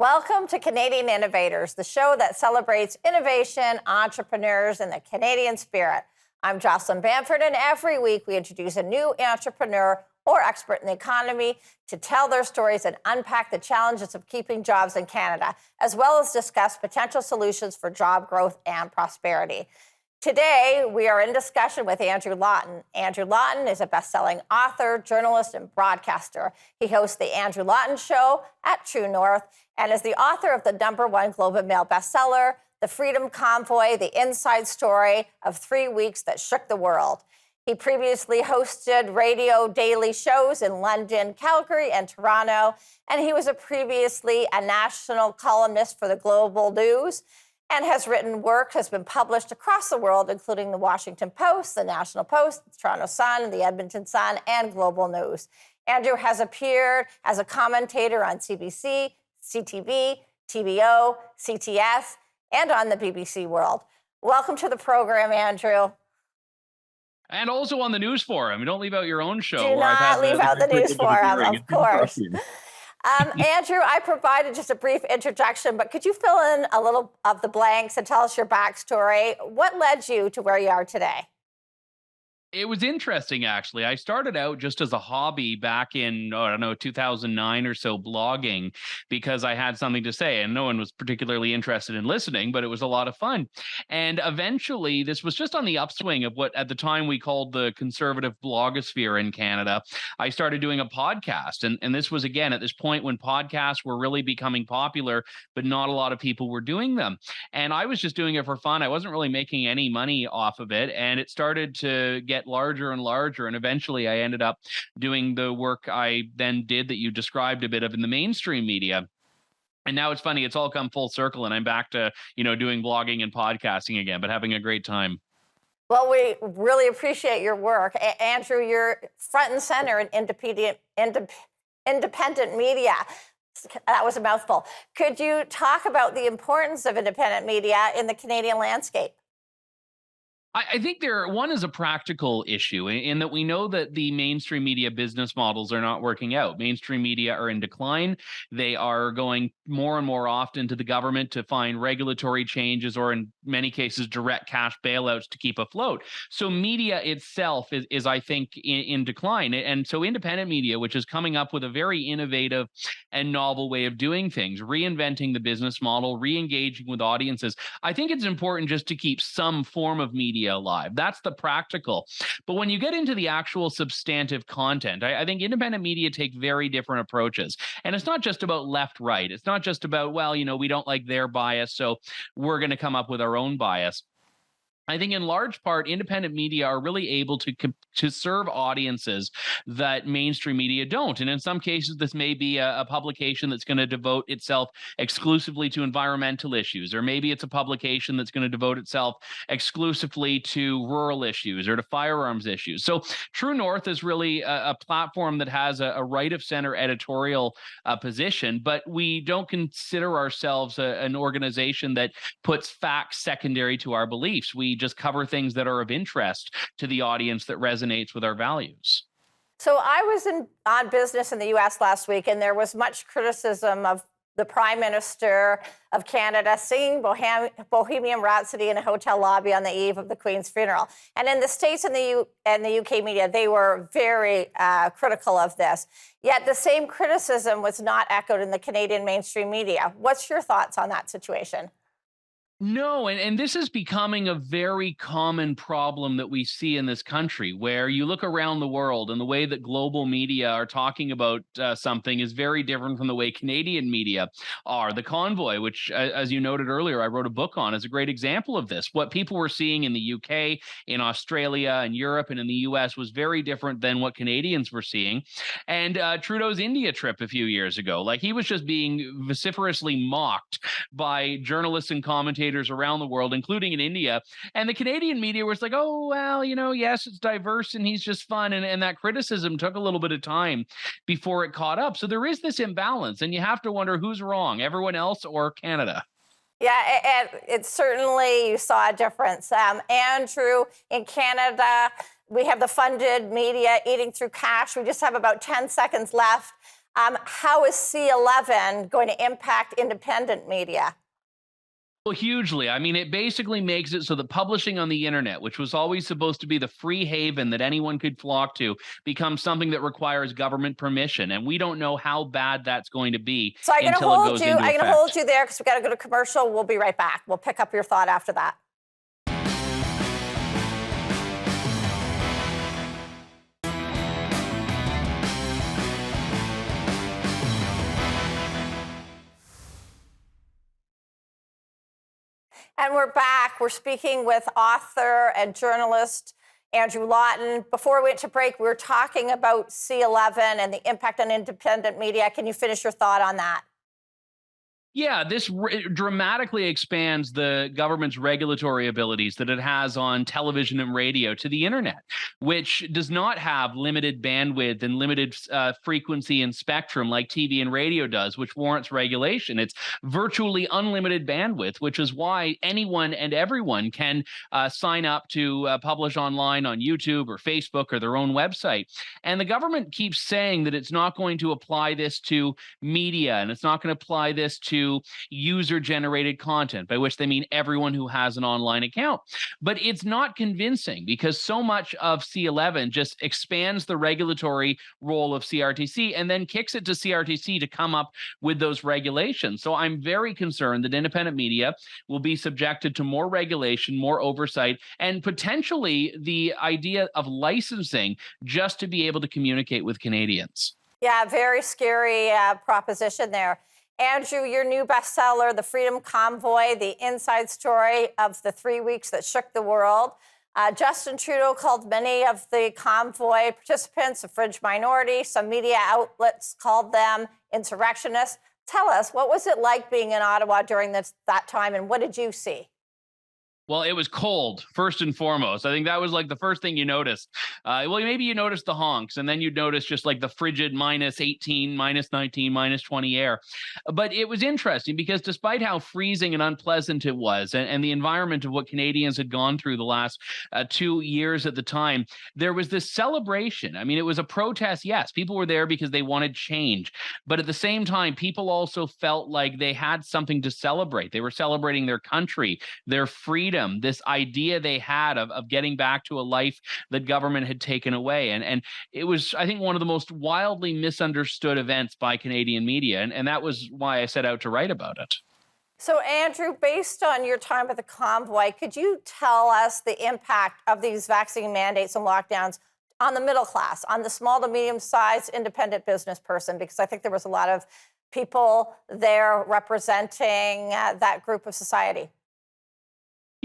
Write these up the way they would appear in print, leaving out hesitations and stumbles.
Welcome to Canadian Innovators, the show that celebrates innovation, entrepreneurs, and the Canadian spirit. I'm Jocelyn, and every week we introduce a new entrepreneur or expert in the economy to tell their stories and unpack the challenges of keeping jobs in Canada, as well as discuss potential solutions for job growth and prosperity. Today, we are in discussion with Andrew Lawton. Andrew Lawton is a best-selling author, journalist, and broadcaster. He hosts The Andrew Lawton Show at True North and is the author of the #1 Globe and Mail bestseller, The Freedom Convoy, The Inside Story of 3 Weeks That Shook the World. He previously hosted radio daily shows in London, Calgary, and Toronto, and he was previously a national columnist for the Global News, and has been published across the world, including the Washington Post, the National Post, the Toronto Sun, the Edmonton Sun, and Global News. Andrew has appeared as a commentator on CBC, CTV, TVO, CTS, and on the BBC World. Welcome to the program, Andrew. And also on the News Forum. Don't leave out your own show. Do not leave out the News Forum, of course. Andrew, I provided just a brief introduction, but could you fill in a little of the blanks and tell us your backstory? What led you to where you are today? It was interesting, actually. I started out just as a hobby back in, 2009 or so, blogging, because I had something to say and no one was particularly interested in listening, but it was a lot of fun. And eventually, this was just on the upswing of what at the time we called the conservative blogosphere in Canada. I started doing a podcast. And this was, again, at this point when podcasts were really becoming popular, but not a lot of people were doing them. And I was just doing it for fun. I wasn't really making any money off of it. And it started to get larger and larger, and eventually I ended up doing the work I then did that you described a bit of in the mainstream media. And now it's funny, it's all come full circle, and I'm back to doing blogging and podcasting again, but having a great time. Well, we really appreciate your work. Andrew, you're front and center in independent media. That was a mouthful. Could you talk about the importance of independent media in the Canadian landscape? I think one is a practical issue in that we know that the mainstream media business models are not working out. Mainstream media are in decline. They are going more and more often to the government to find regulatory changes, or in many cases, direct cash bailouts to keep afloat. So media itself is I think, in decline. And so independent media, which is coming up with a very innovative and novel way of doing things, reinventing the business model, re-engaging with audiences, I think it's important just to keep some form of media alive. That's the practical. But when you get into the actual substantive content, I think independent media take very different approaches. And it's not just about left-right. It's not just about, we don't like their bias, so we're going to come up with our own bias. I think in large part, independent media are really able to serve audiences that mainstream media don't. And in some cases, this may be a publication that's going to devote itself exclusively to environmental issues, or maybe it's a publication that's going to devote itself exclusively to rural issues or to firearms issues. So True North is really a platform that has a right of center editorial position, but we don't consider ourselves an organization that puts facts secondary to our beliefs. We just cover things that are of interest to the audience that resonates with our values. So I was on business in the U.S. last week, and there was much criticism of the Prime Minister of Canada singing Bohemian Rhapsody in a hotel lobby on the eve of the Queen's funeral. And in the States and the UK media, they were very critical of this. Yet the same criticism was not echoed in the Canadian mainstream media. What's your thoughts on that situation? No, and this is becoming a very common problem that we see in this country, where you look around the world and the way that global media are talking about something is very different from the way Canadian media are. The Convoy, which, as you noted earlier, I wrote a book on, is a great example of this. What people were seeing in the UK, in Australia, and Europe, and in the US was very different than what Canadians were seeing. And Trudeau's India trip a few years ago, he was just being vociferously mocked by journalists and commentators around the world, including in India. And the Canadian media was like, oh, well, yes, it's diverse and he's just fun. And that criticism took a little bit of time before it caught up. So there is this imbalance, and you have to wonder who's wrong, everyone else or Canada. Yeah, it's certainly, you saw a difference. Andrew, in Canada, we have the funded media eating through cash. We just have about 10 seconds left. How is C11 going to impact independent media? Well, hugely. I mean, it basically makes it so that publishing on the internet, which was always supposed to be the free haven that anyone could flock to, becomes something that requires government permission. And we don't know how bad that's going to be So I'm going to until it hold goes you. into I'm going to hold effect. you there because we got to go to commercial. We'll be right back. We'll pick up your thought after that. And we're back. We're speaking with author and journalist Andrew Lawton. Before we went to break, we were talking about C11 and the impact on independent media. Can you finish your thought on that? Yeah, this dramatically expands the government's regulatory abilities that it has on television and radio to the internet, which does not have limited bandwidth and limited frequency and spectrum like TV and radio does, which warrants regulation. It's virtually unlimited bandwidth, which is why anyone and everyone can sign up to publish online on YouTube or Facebook or their own website. And the government keeps saying that it's not going to apply this to media and it's not going to apply this to user generated content, by which they mean everyone who has an online account. But it's not convincing because so much of C11 just expands the regulatory role of CRTC and then kicks it to CRTC to come up with those regulations. So I'm very concerned that independent media will be subjected to more regulation, more oversight, and potentially the idea of licensing just to be able to communicate with Canadians. Yeah, very scary proposition there. Andrew, your new bestseller, The Freedom Convoy, the inside story of the 3 weeks that shook the world. Justin Trudeau called many of the convoy participants a fringe minority. Some media outlets called them insurrectionists. Tell us, what was it like being in Ottawa during that time, and what did you see? Well, it was cold, first and foremost. I think that was like the first thing you noticed. Well, maybe you noticed the honks, and then you'd notice just like the frigid minus 18, minus 19, minus 20 air. But it was interesting because despite how freezing and unpleasant it was, and the environment of what Canadians had gone through the last 2 years at the time, there was this celebration. I mean, it was a protest. Yes, people were there because they wanted change. But at the same time, people also felt like they had something to celebrate. They were celebrating their country, their freedom, this idea they had of getting back to a life that government had taken away. And it was, I think, one of the most wildly misunderstood events by Canadian media. And that was why I set out to write about it. So, Andrew, based on your time at the convoy, could you tell us the impact of these vaccine mandates and lockdowns on the middle class, on the small to medium-sized independent business person? Because I think there was a lot of people there representing that group of society.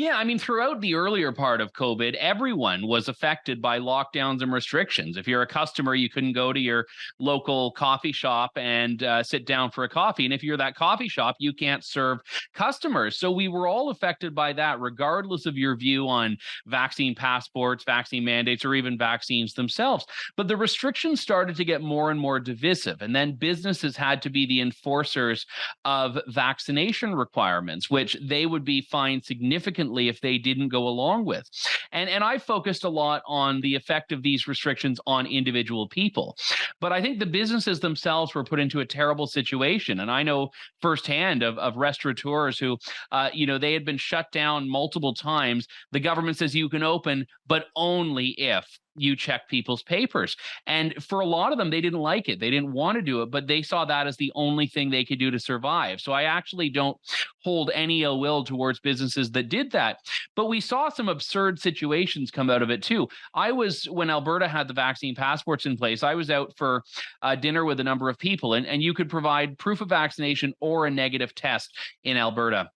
Yeah, I mean, throughout the earlier part of COVID, everyone was affected by lockdowns and restrictions. If you're a customer, you couldn't go to your local coffee shop and sit down for a coffee. And if you're that coffee shop, you can't serve customers. So we were all affected by that, regardless of your view on vaccine passports, vaccine mandates, or even vaccines themselves. But the restrictions started to get more and more divisive. And then businesses had to be the enforcers of vaccination requirements, which they would be fined significantly if they didn't go along with. And I focused a lot on the effect of these restrictions on individual people. But I think the businesses themselves were put into a terrible situation. And I know firsthand of restaurateurs who, they had been shut down multiple times. The government says you can open, but only if you check people's papers. And for a lot of them, they didn't like it. They didn't want to do it, but they saw that as the only thing they could do to survive. So I actually don't hold any ill will towards businesses that did that. But we saw some absurd situations come out of it too. When Alberta had the vaccine passports in place, I was out for dinner with a number of people, and you could provide proof of vaccination or a negative test in Alberta.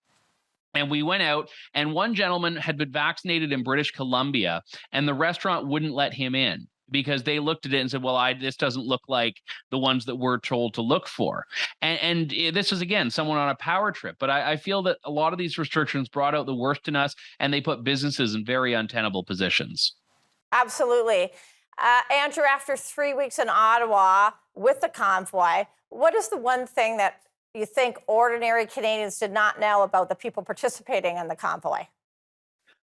And we went out, and one gentleman had been vaccinated in British Columbia, and the restaurant wouldn't let him in because they looked at it and said, well, this doesn't look like the ones that we're told to look for. And this is, again, someone on a power trip. But I feel that a lot of these restrictions brought out the worst in us, and they put businesses in very untenable positions. Absolutely. Andrew, after 3 weeks in Ottawa with the convoy, what is the one thing that you think ordinary Canadians did not know about the people participating in the convoy?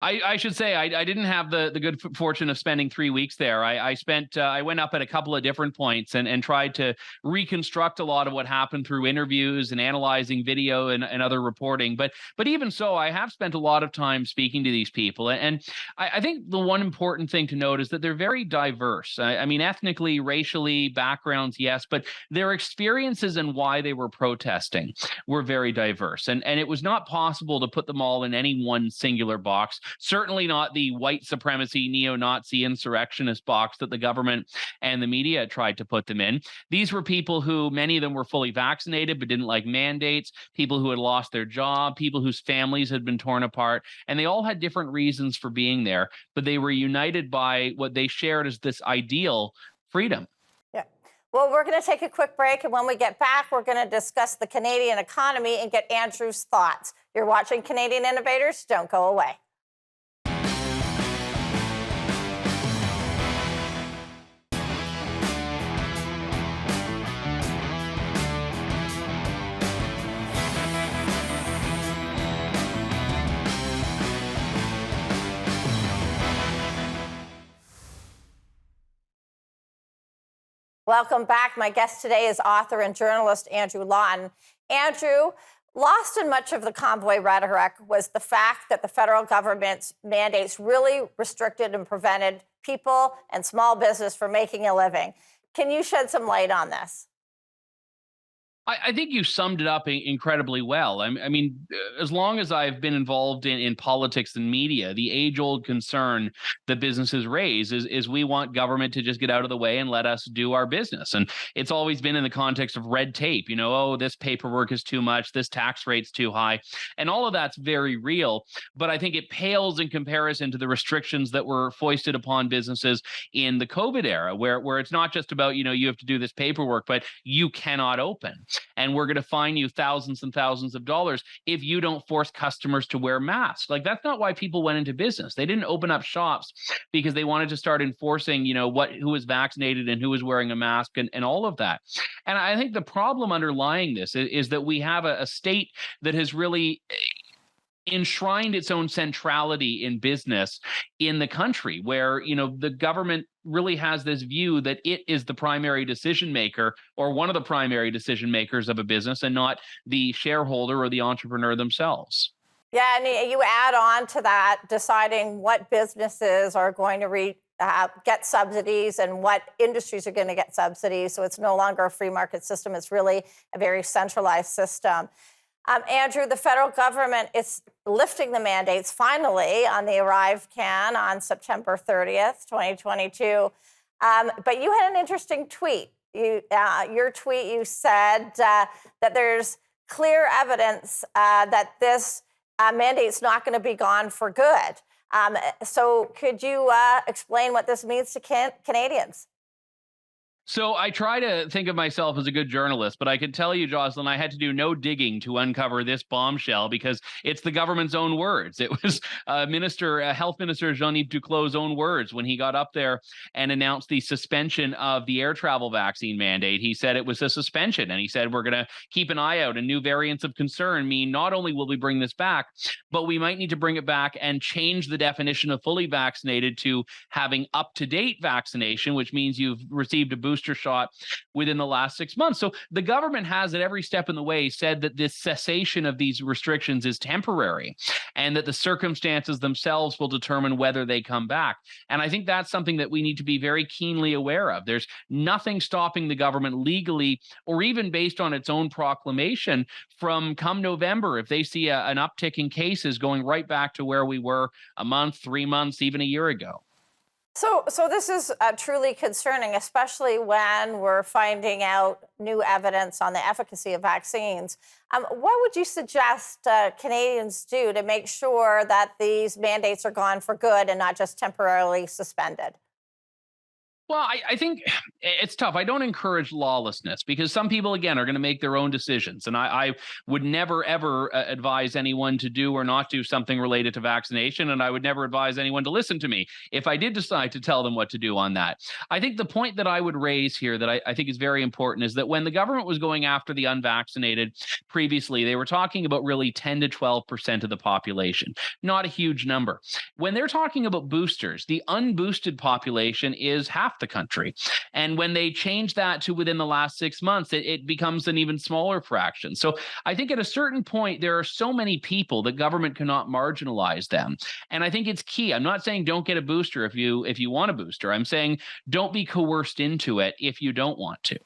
I should say I didn't have the good fortune of spending 3 weeks there. I went up at a couple of different points and tried to reconstruct a lot of what happened through interviews and analyzing video and other reporting. But even so, I have spent a lot of time speaking to these people, and I think the one important thing to note is that they're very diverse. I mean, ethnically, racially, backgrounds, yes, but their experiences and why they were protesting were very diverse, and it was not possible to put them all in any one singular box. Certainly not the white supremacy, neo-Nazi insurrectionist box that the government and the media tried to put them in. These were people who, many of them were fully vaccinated but didn't like mandates, people who had lost their job, people whose families had been torn apart, and they all had different reasons for being there, but they were united by what they shared as this ideal: freedom. Yeah. Well, we're going to take a quick break, and when we get back, we're going to discuss the Canadian economy and get Andrew's thoughts. You're watching Canadian Innovators. Don't go away. Welcome back. My guest today is author and journalist Andrew Lawton. Andrew, lost in much of the convoy rhetoric was the fact that the federal government's mandates really restricted and prevented people and small business from making a living. Can you shed some light on this? I think you summed it up incredibly well. I mean, as long as I've been involved in politics and media, the age-old concern that businesses raise is we want government to just get out of the way and let us do our business. And it's always been in the context of red tape. You know, oh, this paperwork is too much, this tax rate's too high, and all of that's very real. But I think it pales in comparison to the restrictions that were foisted upon businesses in the COVID era, where it's not just about, you know, you have to do this paperwork, but you cannot open. And we're going to fine you thousands and thousands of dollars if you don't force customers to wear masks. Like, that's not why people went into business. They didn't open up shops because they wanted to start enforcing, you know, who was vaccinated and who was wearing a mask and all of that. And I think the problem underlying this is that we have a state that has really enshrined its own centrality in business in the country, where, you know, the government really has this view that it is the primary decision maker or one of the primary decision makers of a business, and not the shareholder or the entrepreneur themselves. Yeah, and you add on to that deciding what businesses are going to get subsidies and what industries are going to get subsidies. So it's no longer a free market system. It's really a very centralized system. Andrew, the federal government is lifting the mandates finally on the Arrive can on September 30th, 2022. But you had an interesting tweet. Your tweet, you said that there's clear evidence that this mandate's not going to be gone for good. So could you explain what this means to Canadians? So I try to think of myself as a good journalist, but I can tell you, Jocelyn, I had to do no digging to uncover this bombshell because it's the government's own words. It was Health Minister Jean-Yves Duclos' own words when he got up there and announced the suspension of the air travel vaccine mandate. He said it was a suspension, and he said we're going to keep an eye out, and new variants of concern mean not only will we bring this back, but we might need to bring it back and change the definition of fully vaccinated to having up-to-date vaccination, which means you've received a booster shot within the last 6 months. So the government has, at every step in the way, said that this cessation of these restrictions is temporary and that the circumstances themselves will determine whether they come back. And I think that's something that we need to be very keenly aware of. There's nothing stopping the government legally or even based on its own proclamation from come November, if they see an uptick in cases, going right back to where we were a month, 3 months, even a year ago. So this is truly concerning, especially when we're finding out new evidence on the efficacy of vaccines. What would you suggest Canadians do to make sure that these mandates are gone for good and not just temporarily suspended? Well, I think it's tough. I don't encourage lawlessness because some people, again, are going to make their own decisions. And I would never, ever advise anyone to do or not do something related to vaccination. And I would never advise anyone to listen to me if I did decide to tell them what to do on that. I think the point that I would raise here that I think is very important is that when the government was going after the unvaccinated previously, they were talking about really 10 to 12% of the population, not a huge number. When they're talking about boosters, the unboosted population is half the country. And when they change that to within the last 6 months, it becomes an even smaller fraction. So I think at a certain point, there are so many people that government cannot marginalize them. And I think it's key. I'm not saying don't get a booster if you want a booster. I'm saying don't be coerced into it if you don't want to.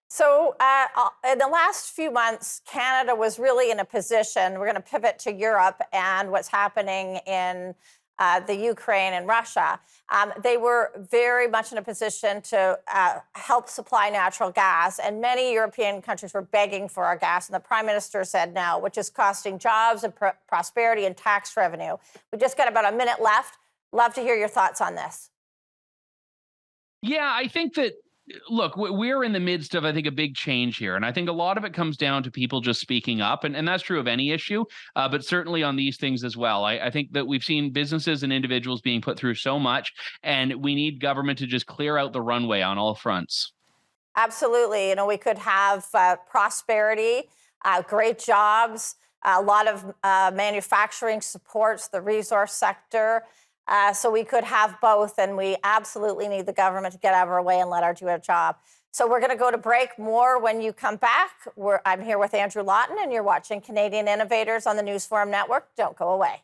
So, in the last few months, Canada was really in a position. We're going to pivot to Europe and what's happening in the Ukraine and Russia. They were very much in a position to help supply natural gas, and many European countries were begging for our gas, and the Prime Minister said no, which is costing jobs and prosperity and tax revenue. We just got about a minute left. Love to hear your thoughts on this. Yeah, I think that look, we're in the midst of, I think, a big change here. And I think a lot of it comes down to people just speaking up. And that's true of any issue, but certainly on these things as well. I think that we've seen businesses and individuals being put through so much, and we need government to just clear out the runway on all fronts. Absolutely. We could have prosperity, great jobs, a lot of manufacturing supports the resource sector. So we could have both, and we absolutely need the government to get out of our way and let our do our job. So we're going to go to break. More when you come back. I'm here with Andrew Lawton, and you're watching Canadian Innovators on the News Forum Network. Don't go away.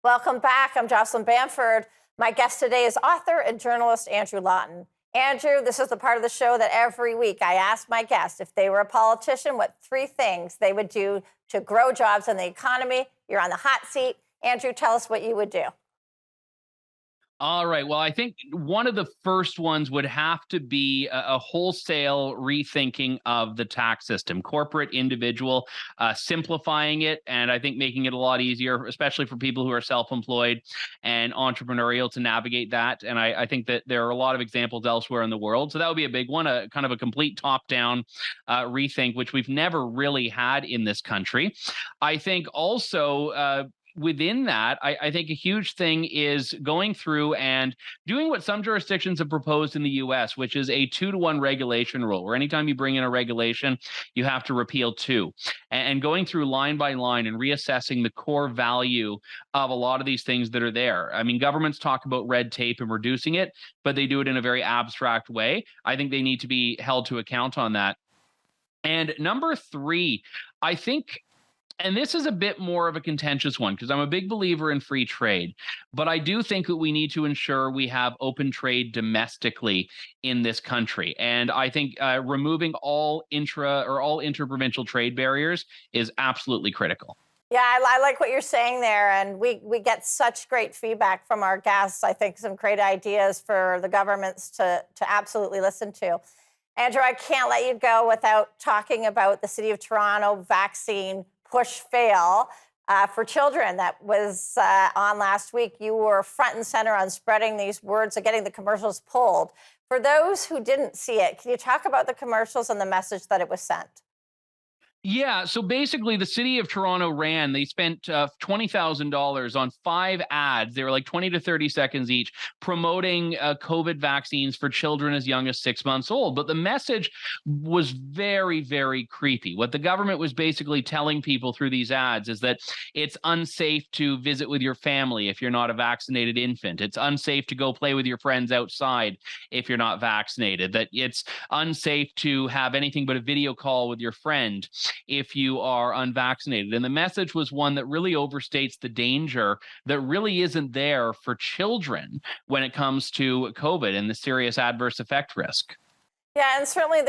Welcome back. I'm Jocelyn Bamford. My guest today is author and journalist Andrew Lawton. Andrew, this is the part of the show that every week I ask my guests if they were a politician, what 3 things they would do to grow jobs in the economy. You're on the hot seat. Andrew, tell us what you would do. All right. Well, I think one of the first ones would have to be a wholesale rethinking of the tax system, corporate, individual, simplifying it, and I think making it a lot easier, especially for people who are self-employed and entrepreneurial to navigate that. And I think that there are a lot of examples elsewhere in the world. So that would be a big one, a kind of a complete top-down rethink, which we've never really had in this country. I think also within that, I think a huge thing is going through and doing what some jurisdictions have proposed in the US, which is a 2-to-1 regulation rule, where anytime you bring in a regulation, you have to repeal 2. And going through line by line and reassessing the core value of a lot of these things that are there. I mean, governments talk about red tape and reducing it, but they do it in a very abstract way. I think they need to be held to account on that. And number 3, I think, and this is a bit more of a contentious one because I'm a big believer in free trade, but I do think that we need to ensure we have open trade domestically in this country. And I think removing all interprovincial trade barriers is absolutely critical. Yeah, I like what you're saying there, and we get such great feedback from our guests. I think some great ideas for the governments to absolutely listen to. Andrew, I can't let you go without talking about the City of Toronto vaccine push fail for children that was on last week. You were front and center on spreading these words and getting the commercials pulled. For those who didn't see it, can you talk about the commercials and the message that it was sent? Yeah, so basically, the city of Toronto they spent $20,000 on 5 ads. They were like 20 to 30 seconds each, promoting COVID vaccines for children as young as 6 months old. But the message was very, very creepy. What the government was basically telling people through these ads is that it's unsafe to visit with your family if you're not a vaccinated infant. It's unsafe to go play with your friends outside if you're not vaccinated. That it's unsafe to have anything but a video call with your friend if you are unvaccinated. And the message was one that really overstates the danger that really isn't there for children when it comes to COVID and the serious adverse effect risk. Yeah, and certainly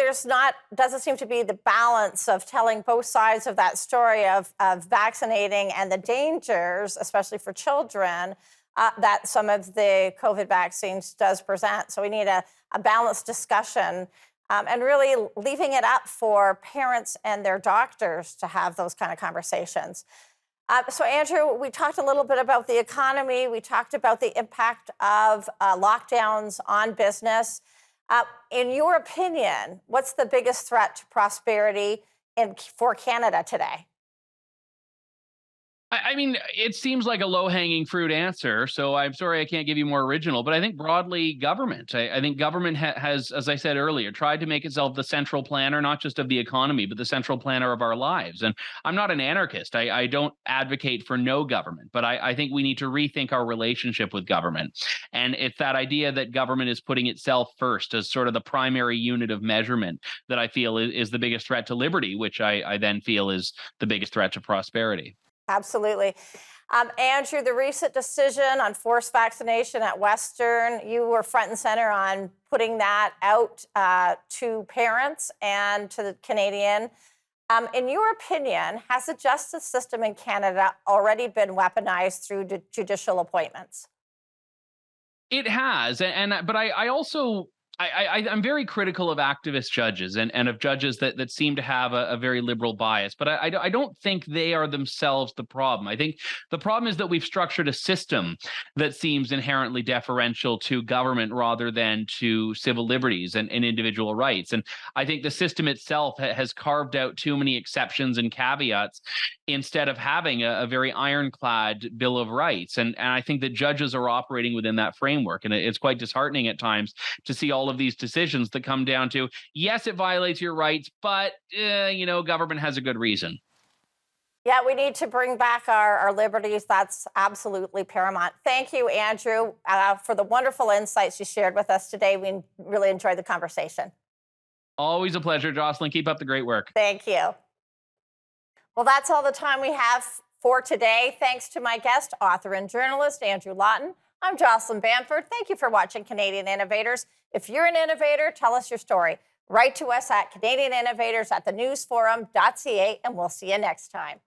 doesn't seem to be the balance of telling both sides of that story of vaccinating and the dangers, especially for children, that some of the COVID vaccines does present. So we need a balanced discussion. and really leaving it up for parents and their doctors to have those kind of conversations. So, Andrew, we talked a little bit about the economy. We talked about the impact of lockdowns on business. In your opinion, what's the biggest threat to prosperity for Canada today? I mean, it seems like a low-hanging fruit answer, so I'm sorry I can't give you more original, but I think broadly government. I think government has, as I said earlier, tried to make itself the central planner, not just of the economy, but the central planner of our lives. And I'm not an anarchist. I don't advocate for no government, but I think we need to rethink our relationship with government. And it's that idea that government is putting itself first as sort of the primary unit of measurement that I feel is the biggest threat to liberty, which I then feel is the biggest threat to prosperity. Absolutely. Andrew, the recent decision on forced vaccination at Western, you were front and center on putting that out to parents and to the Canadian. In your opinion, has the justice system in Canada already been weaponized through judicial appointments? It has, but I also I'm very critical of activist judges and of judges that seem to have a very liberal bias, but I don't think they are themselves the problem. I think the problem is that we've structured a system that seems inherently deferential to government rather than to civil liberties and individual rights. And I think the system itself has carved out too many exceptions and caveats instead of having a very ironclad Bill of Rights. And I think that judges are operating within that framework. And it's quite disheartening at times to see all of these decisions that come down to, yes, it violates your rights, but, government has a good reason. Yeah, we need to bring back our liberties. That's absolutely paramount. Thank you, Andrew, for the wonderful insights you shared with us today. We really enjoyed the conversation. Always a pleasure, Jocelyn. Keep up the great work. Thank you. Well, that's all the time we have for today. Thanks to my guest, author and journalist, Andrew Lawton. I'm Jocelyn Bamford. Thank you for watching Canadian Innovators. If you're an innovator, tell us your story. Write to us at CanadianInnovators@thenewsforum.ca, and we'll see you next time.